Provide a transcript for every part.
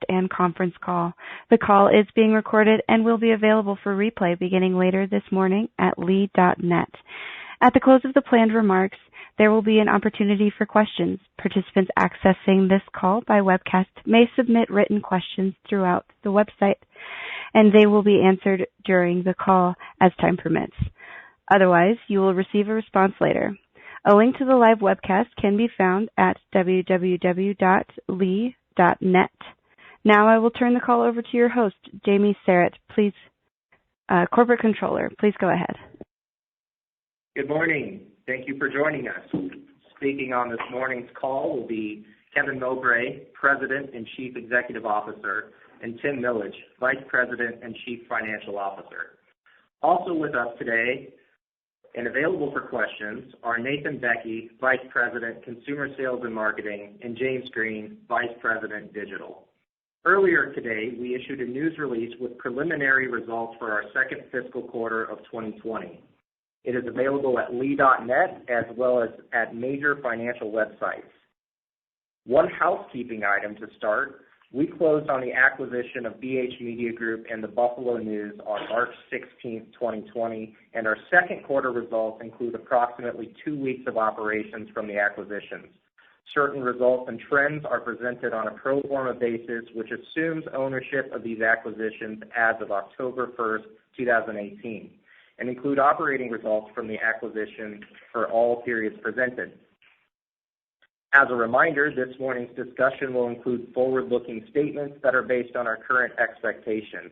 and conference call. The call is being recorded and will be available for replay beginning later this morning at lee.net. At the close of the planned remarks, there will be an opportunity for questions. Participants accessing this call by webcast may submit written questions throughout the website, and they will be answered during the call as time permits. Otherwise, you will receive a response later. A link to the live webcast can be found at www.lee.net. Now I will turn the call over to your host, Jamie Serrett, please, Corporate Controller. Please go ahead. Good morning. Thank you for joining us. Speaking on this morning's call will be Kevin Mowbray, President and Chief Executive Officer, and Tim Millage, Vice President and Chief Financial Officer. Also with us today and available for questions are Nathan Becky, Vice President, Consumer Sales and Marketing, and James Green, Vice President, Digital. Earlier today, we issued a news release with preliminary results for our second fiscal quarter of 2020. It is available at lee.net as well as at major financial websites. One housekeeping item to start. We closed on the acquisition of BH Media Group and the Buffalo News on March 16, 2020, and our second quarter results include approximately 2 weeks of operations from the acquisitions. Certain results and trends are presented on a pro forma basis, which assumes ownership of these acquisitions as of October 1st, 2018, and include operating results from the acquisition for all periods presented. As a reminder, this morning's discussion will include forward-looking statements that are based on our current expectations.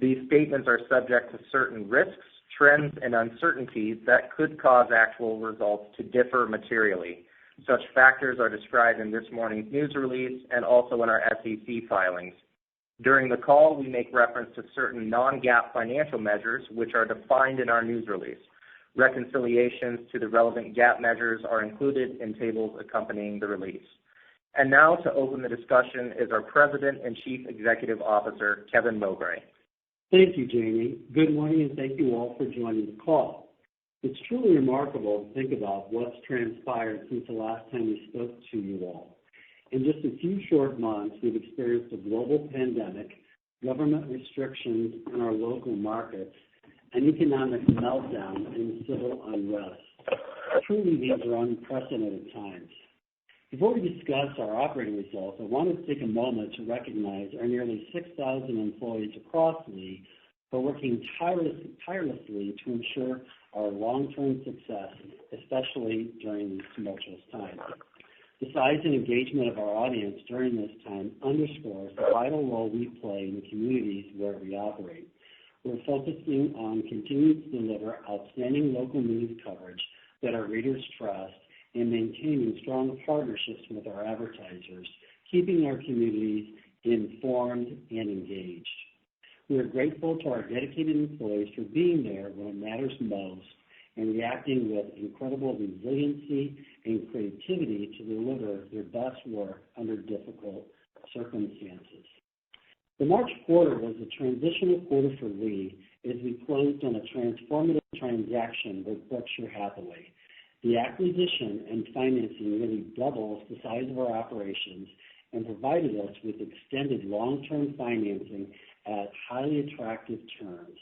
These statements are subject to certain risks, trends, and uncertainties that could cause actual results to differ materially. Such factors are described in this morning's news release and also in our SEC filings. During the call, we make reference to certain non-GAAP financial measures which are defined in our news release. Reconciliations to the relevant GAAP measures are included in tables accompanying the release. And now to open the discussion is our President and Chief Executive Officer, Kevin Mowbray. Thank you, Jamie. Good morning, and thank you all for joining the call. It's truly remarkable to think about what's transpired since the last time we spoke to you all. In just a few short months, we've experienced a global pandemic, government restrictions in our local markets, an economic meltdown, and civil unrest. Truly, these are unprecedented times. Before we discuss our operating results, I wanted to take a moment to recognize our nearly 6,000 employees across Lee for working tirelessly to ensure our long-term success, especially during these tumultuous times. The size and engagement of our audience during this time underscores the vital role we play in the communities where we operate. We're focusing on continuing to deliver outstanding local news coverage that our readers trust and maintaining strong partnerships with our advertisers, keeping our communities informed and engaged. We are grateful to our dedicated employees for being there when it matters most and reacting with incredible resiliency and creativity to deliver their best work under difficult circumstances. The March quarter was a transitional quarter for Lee as we closed on a transformative transaction with Berkshire Hathaway. The acquisition and financing really doubles the size of our operations and provided us with extended long-term financing at highly attractive terms.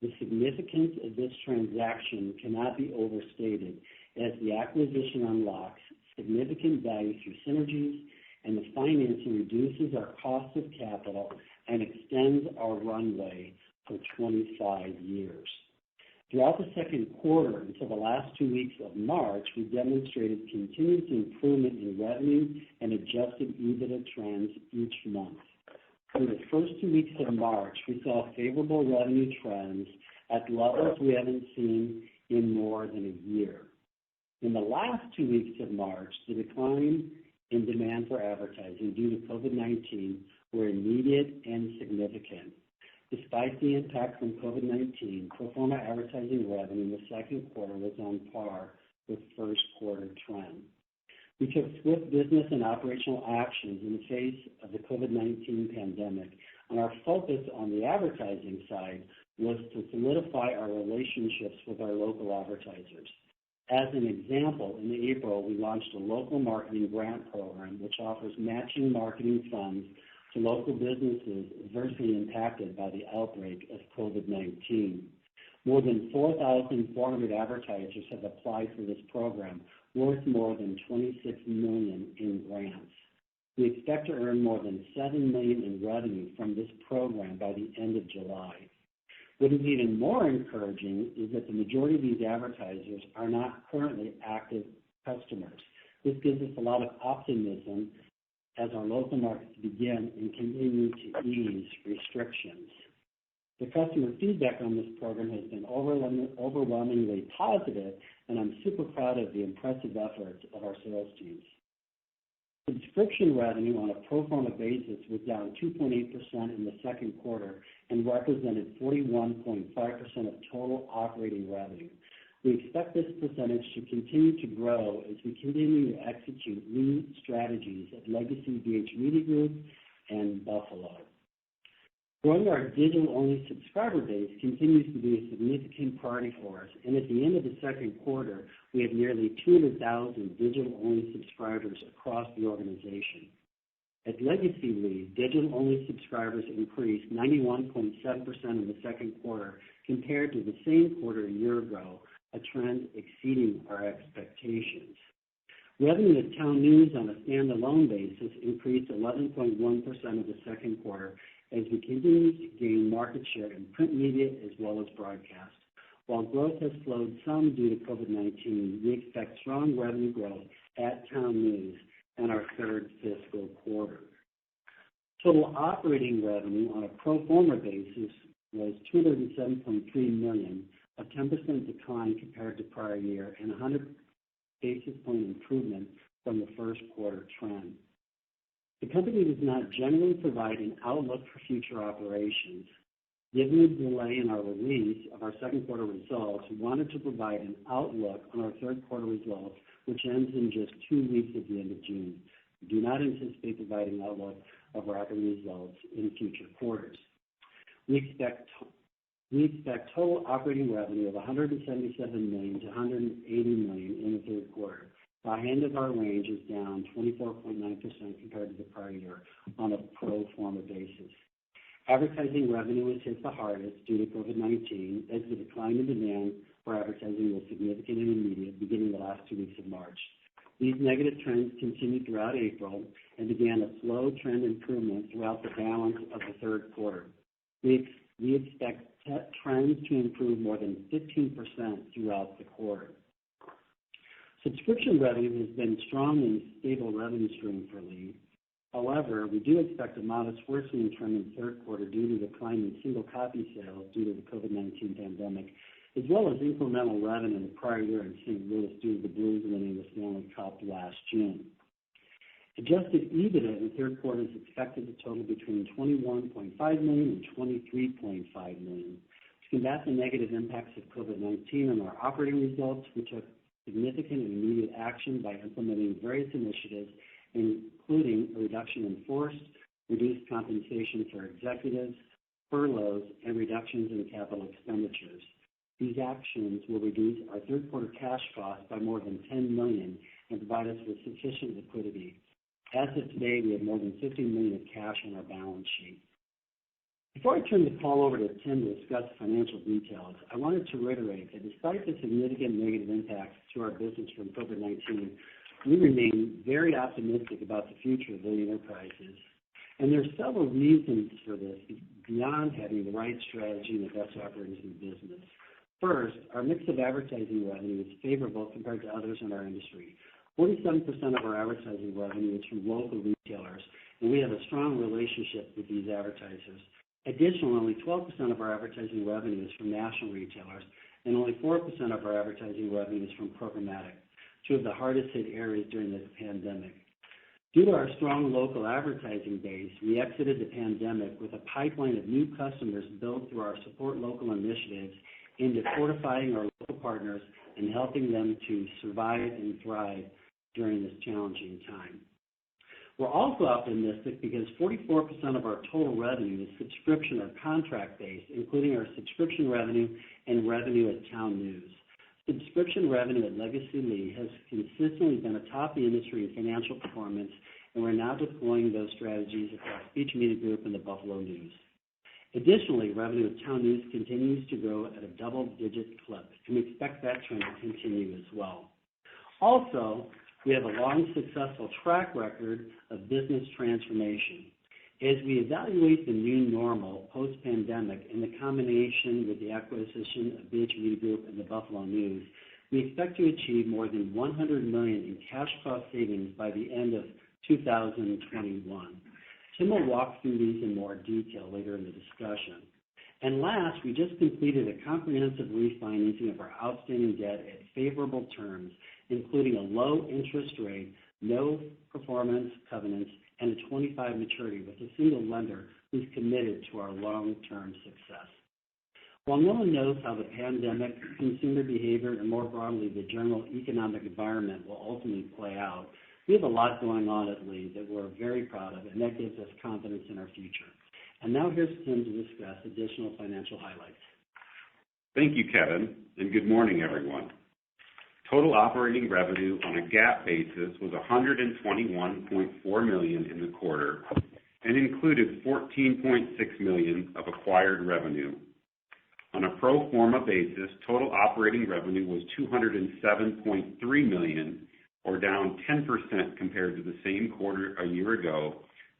The significance of this transaction cannot be overstated, as the acquisition unlocks significant value through synergies, and the financing reduces our cost of capital and extends our runway for 25 years. Throughout the second quarter until the last 2 weeks of March, we demonstrated continuous improvement in revenue and adjusted EBITDA trends each month. Through the first 2 weeks of March, we saw favorable revenue trends at levels we haven't seen in more than a year. In the last 2 weeks of March, the decline in demand for advertising due to COVID-19 were immediate and significant. Despite the impact from COVID-19, pro forma advertising revenue in the second quarter was on par with first quarter trend. We took swift business and operational actions in the face of the COVID-19 pandemic, and our focus on the advertising side was to solidify our relationships with our local advertisers. As an example, in April, we launched a local marketing grant program which offers matching marketing funds to local businesses adversely impacted by the outbreak of COVID-19. More than 4,400 advertisers have applied for this program, worth more than $26 million in grants. We expect to earn more than $7 million in revenue from this program by the end of July. What is even more encouraging is that the majority of these advertisers are not currently active customers. This gives us a lot of optimism as our local markets begin and continue to ease restrictions. The customer feedback on this program has been overwhelmingly positive, and I'm super proud of the impressive efforts of our sales teams. Subscription revenue on a pro forma basis was down 2.8% in the second quarter and represented 41.5% of total operating revenue. We expect this percentage to continue to grow as we continue to execute new strategies at Legacy BH Media Group and Buffalo. Growing our digital-only subscriber base continues to be a significant priority for us, and at the end of the second quarter, we have nearly 200,000 digital-only subscribers across the organization. At Legacy Lee, digital-only subscribers increased 91.7% in the second quarter compared to the same quarter a year ago, a trend exceeding our expectations. Revenue at Town News on a standalone basis increased 11.1% in the second quarter as we continue to gain market share in print media as well as broadcast. While growth has slowed some due to COVID-19, we expect strong revenue growth at Town News in our third fiscal quarter. Total operating revenue on a pro forma basis was $207.3 million, a 10% decline compared to prior year and a 100 basis point improvement from the first quarter trend. The company does not generally provide an outlook for future operations. Given the delay in our release of our second quarter results, we wanted to provide an outlook on our third quarter results, which ends in just 2 weeks at the end of June. We do not anticipate providing outlook of our operating results in future quarters. We expect total operating revenue of $177 million to $180 million in the third quarter. The high end of our range is down 24.9% compared to the prior year on a pro forma basis. Advertising revenue was hit the hardest due to COVID-19 as the decline in demand for advertising was significant and immediate beginning the last 2 weeks of March. These negative trends continued throughout April and began a slow trend improvement throughout the balance of the third quarter. We expect trends to improve more than 15% throughout the quarter. Subscription revenue has been strong and stable revenue stream for Lee. However, we do expect a modest worsening trend in the third quarter due to the decline in single copy sales due to the COVID-19 pandemic, as well as incremental revenue in the prior year in St. Louis due to the Blues winning the Stanley Cup last June. Adjusted EBITDA in the third quarter is expected to total between $21.5 million and $23.5 million. To combat the negative impacts of COVID-19 on our operating results, we took significant and immediate action by implementing various initiatives, including a reduction in force, reduced compensation for executives, furloughs, and reductions in capital expenditures. These actions will reduce our third quarter cash costs by more than $10 million and provide us with sufficient liquidity. As of today, we have more than $50 million of cash on our balance sheet. Before I turn the call over to Tim to discuss financial details, I wanted to reiterate that despite the significant negative impacts to our business from COVID-19, we remain very optimistic about the future of Lee Enterprises. And there are several reasons for this beyond having the right strategy and the best operators in the business. First, our mix of advertising revenue is favorable compared to others in our industry. 47% of our advertising revenue is from local retailers, and we have a strong relationship with these advertisers. Additionally, only 12% of our advertising revenue is from national retailers, and only 4% of our advertising revenue is from programmatic, two of the hardest hit areas during this pandemic. Due to our strong local advertising base, we exited the pandemic with a pipeline of new customers built through our Support Local initiatives aimed at fortifying our local partners and helping them to survive and thrive during this challenging time. We're also optimistic because 44% of our total revenue is subscription or contract-based, including our subscription revenue and revenue at Town News. Subscription revenue at Legacy Lee has consistently been atop the industry in financial performance, and we're now deploying those strategies across Beach Media Group and the Buffalo News. Additionally, revenue at Town News continues to grow at a double-digit clip, and we expect that trend to continue as well. Also, we have a long successful track record of business transformation. As we evaluate the new normal post-pandemic in the combination with the acquisition of Beach Media Group and the Buffalo News, we expect to achieve more than $100 million in cash cost savings by the end of 2021. Tim will walk through these in more detail later in the discussion. And last, we just completed a comprehensive refinancing of our outstanding debt at favorable terms, including a low interest rate, no performance covenants, and a 25 maturity with a single lender who's committed to our long-term success. While no one knows how the pandemic, consumer behavior, and more broadly the general economic environment will ultimately play out, we have a lot going on at Lee that we're very proud of, and that gives us confidence in our future. And now here's Tim to discuss additional financial highlights. Thank you, Kevin, and good morning, everyone. Total operating revenue on a GAAP basis was $121.4 million in the quarter and included $14.6 million of acquired revenue. On a pro forma basis, total operating revenue was $207.3 million, or down 10% compared to the same quarter a year ago,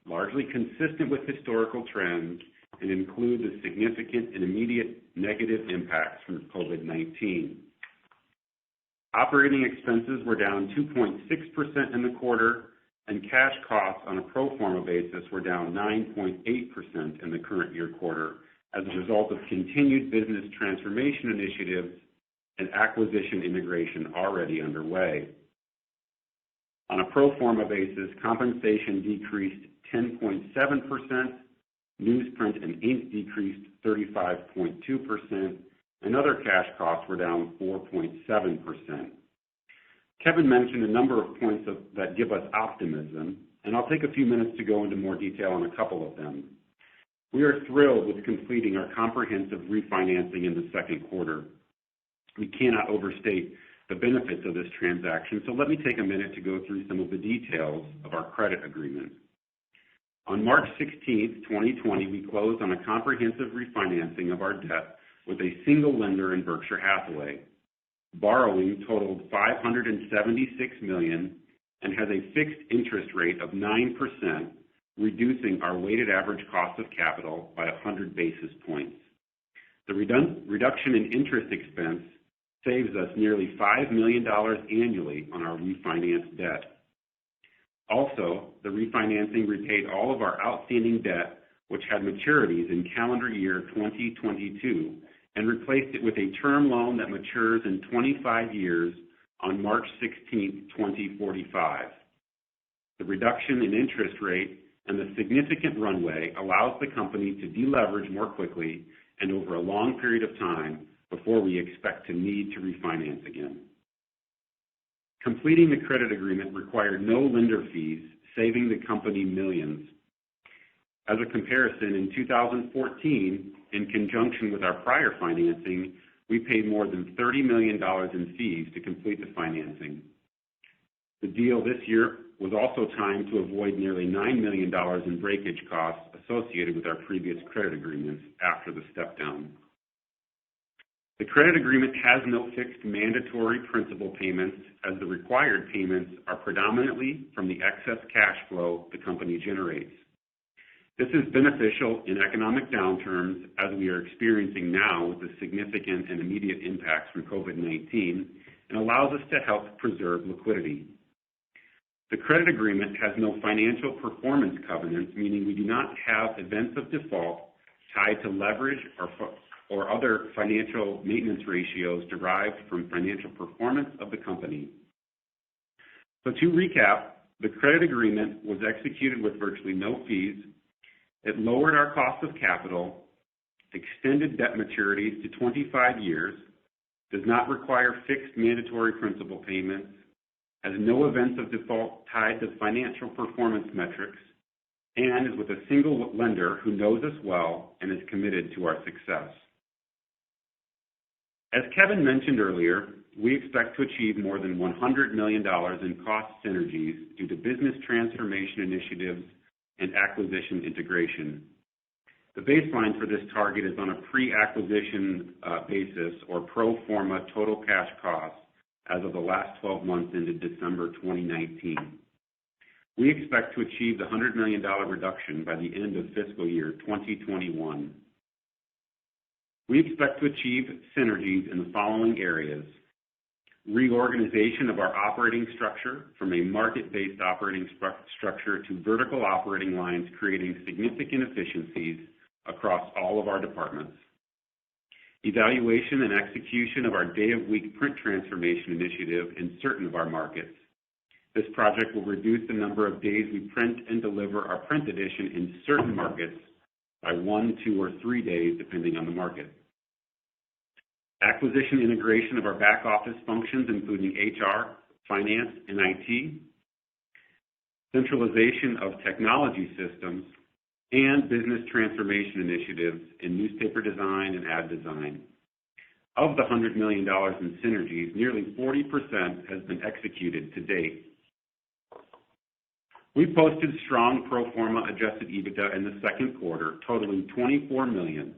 largely consistent with historical trends and include the significant and immediate negative impacts from COVID-19. Operating expenses were down 2.6% in the quarter, and cash costs on a pro forma basis were down 9.8% in the current year quarter as a result of continued business transformation initiatives and acquisition integration already underway. On a pro forma basis, compensation decreased 10.7%, newsprint and ink decreased 35.2%, and other cash costs were down 4.7%. Kevin mentioned a number of points that give us optimism, and I'll take a few minutes to go into more detail on a couple of them. We are thrilled with completing our comprehensive refinancing in the second quarter. We cannot overstate the benefits of this transaction, so let me take a minute to go through some of the details of our credit agreement. On March 16, 2020, we closed on a comprehensive refinancing of our debt with a single lender in Berkshire Hathaway. Borrowing totaled $576 million and has a fixed interest rate of 9%, reducing our weighted average cost of capital by 100 basis points. The reduction in interest expense saves us nearly $5 million annually on our refinanced debt. Also, the refinancing repaid all of our outstanding debt, which had maturities in calendar year 2022, and replaced it with a term loan that matures in 25 years on March 16, 2045. The reduction in interest rate and the significant runway allows the company to deleverage more quickly and over a long period of time before we expect to need to refinance again. Completing the credit agreement required no lender fees, saving the company millions. As a comparison, in 2014, in conjunction with our prior financing, we paid more than $30 million in fees to complete the financing. The deal this year was also timed to avoid nearly $9 million in breakage costs associated with our previous credit agreements after the step-down. The credit agreement has no fixed mandatory principal payments, as the required payments are predominantly from the excess cash flow the company generates. This is beneficial in economic downturns, as we are experiencing now with the significant and immediate impacts from COVID-19, and allows us to help preserve liquidity. The credit agreement has no financial performance covenants, meaning we do not have events of default tied to leverage or other financial maintenance ratios derived from financial performance of the company. So to recap, the credit agreement was executed with virtually no fees. It lowered our cost of capital, extended debt maturities to 25 years, does not require fixed mandatory principal payments, has no events of default tied to financial performance metrics, and is with a single lender who knows us well and is committed to our success. As Kevin mentioned earlier, we expect to achieve more than $100 million in cost synergies due to business transformation initiatives and acquisition integration. The baseline for this target is on a pre-acquisition basis or pro forma total cash costs as of the last 12 months ended December 2019. We expect to achieve the $100 million reduction by the end of fiscal year 2021. We expect to achieve synergies in the following areas: reorganization of our operating structure from a market-based operating structure to vertical operating lines, creating significant efficiencies across all of our departments. Evaluation and execution of our day-of-week print transformation initiative in certain of our markets. This project will reduce the number of days we print and deliver our print edition in certain markets by 1, 2, or 3 days, depending on the market. Acquisition integration of our back office functions, including HR, finance, and IT. Centralization of technology systems and business transformation initiatives in newspaper design and ad design. Of the $100 million in synergies, nearly 40% has been executed to date. We posted strong pro forma adjusted EBITDA in the second quarter, totaling $24 million.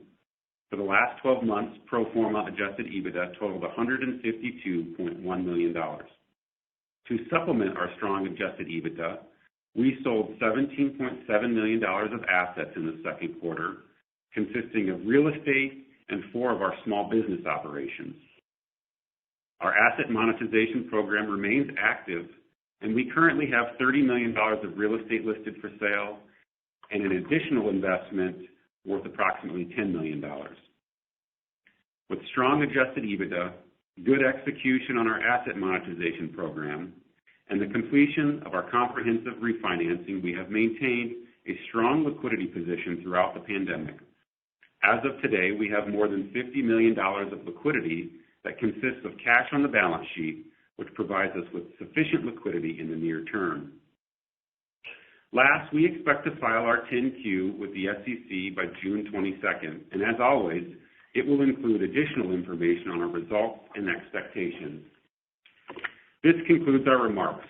For the last 12 months, pro forma adjusted EBITDA totaled $152.1 million. To supplement our strong adjusted EBITDA, we sold $17.7 million of assets in the second quarter, consisting of real estate and 4 of our small business operations. Our asset monetization program remains active, and we currently have $30 million of real estate listed for sale and an additional investment worth approximately $10 million. With strong adjusted EBITDA, good execution on our asset monetization program, and the completion of our comprehensive refinancing, we have maintained a strong liquidity position throughout the pandemic. As of today, we have more than $50 million of liquidity that consists of cash on the balance sheet, which provides us with sufficient liquidity in the near term. Last, we expect to file our 10-Q with the SEC by June 22nd, and as always, it will include additional information on our results and expectations. This concludes our remarks.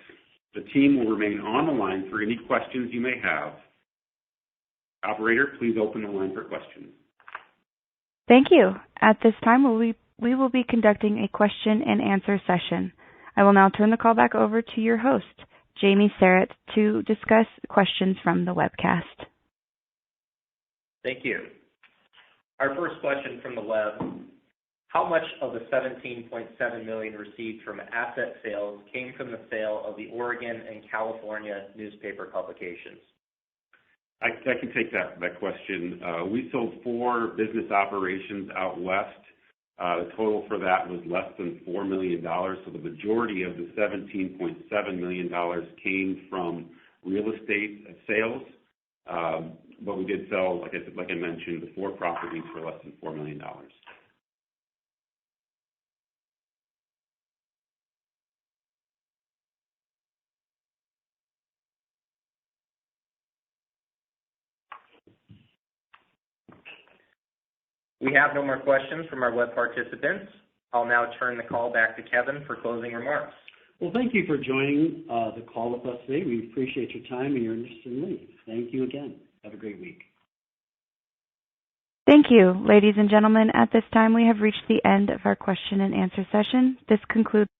The team will remain on the line for any questions you may have. Operator, please open the line for questions. Thank you. At this time, we will be conducting a question and answer session. I will now turn the call back over to your host, Jamie Sarrett, to discuss questions from the webcast. Thank you. Our first question from the web: how much of the $17.7 million received from asset sales came from the sale of the Oregon and California newspaper publications? I can take that question. We sold 4 business operations out west. The total for that was less than $4 million, so the majority of the $17.7 million came from real estate sales. But we did sell, like I mentioned, the 4 properties for less than $4 million. We have no more questions from our web participants. I'll now turn the call back to Kevin for closing remarks. Well, thank you for joining the call with us today. We appreciate your time and your interest in Lee. Thank you again. Have a great week. Thank you. Ladies and gentlemen, at this time we have reached the end of our question and answer session. This concludes